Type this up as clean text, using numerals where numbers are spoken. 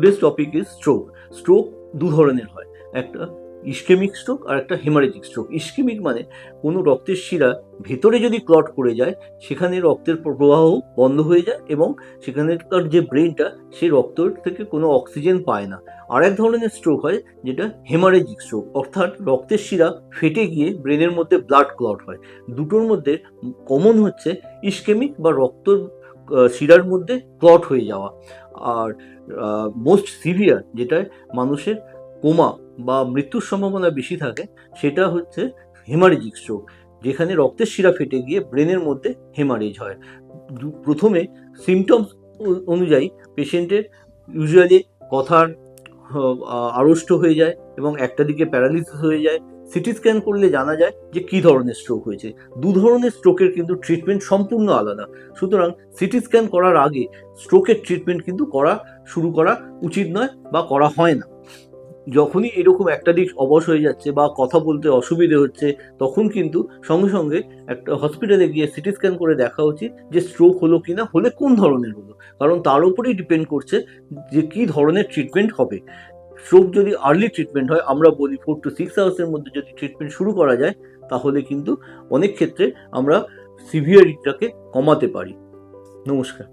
Today's topic is stroke. Stroke দু ধরনের হয়, একটা ইসকেমিক স্ট্রোক আর একটা হেমারেজিক স্ট্রোক। ইসকেমিক মানে কোনো রক্তের শিরা ভেতরে যদি ক্লট করে যায়, সেখানে রক্তের প্রবাহ বন্ধ হয়ে যায় এবং সেখানকার যে ব্রেনটা সেই রক্ত থেকে কোনো অক্সিজেন পায় না। আর এক ধরনের স্ট্রোক হয় যেটা হেমারেজিক স্ট্রোক, অর্থাৎ রক্তের শিরা ফেটে গিয়ে ব্রেনের মধ্যে ব্লাড ক্লট হয়। দুটোর মধ্যে কমন হচ্ছে ইসকেমিক বা রক্ত শিরার মধ্যে ক্লট হয়ে যাওয়া। আর মোস্ট সিভিয়ার, যেটায় মানুষের কোমা বা মৃত্যুর সম্ভাবনা বেশি থাকে, সেটা হচ্ছে হেমারেজিক স্ট্রোক, যেখানে রক্তের শিরা ফেটে গিয়ে ব্রেনের মধ্যে হেমারেজ হয়। প্রথমে সিমটমস অনুযায়ী পেশেন্টের ইউজুয়ালি কথার আড়ষ্ট হয়ে যায় এবং একটা দিকে প্যারালিসিস হয়ে যায়। সিটি স্ক্যান করলে জানা যায় যে কী ধরনের স্ট্রোক হয়েছে। দু ধরনের স্ট্রোকের কিন্তু ট্রিটমেন্ট সম্পূর্ণ আলাদা। সুতরাং সিটি স্ক্যান করার আগে স্ট্রোকের ট্রিটমেন্ট কিন্তু শুরু করা উচিত নয় বা করা হয় না। যখনই এরকম একটা দিক অবশ হয়ে যাচ্ছে বা কথা বলতে অসুবিধে হচ্ছে, তখন কিন্তু সঙ্গে সঙ্গে একটা হসপিটালে গিয়ে সিটি স্ক্যান করে দেখা উচিত যে স্ট্রোক হলো কিনা, হলে কোন ধরনের হলো, কারণ তার উপরেই ডিপেন্ড করছে যে কী ধরনের ট্রিটমেন্ট হবে। স্ট্রোক যদি আর্লি ট্রিটমেন্ট হয়, আমরা বলি 4 to 6 আওয়ার্সের মধ্যে যদি ট্রিটমেন্ট শুরু করা যায়, তাহলে কিন্তু অনেক ক্ষেত্রে আমরা সিভিয়ারিটিটাকে কমাতে পারি। নমস্কার।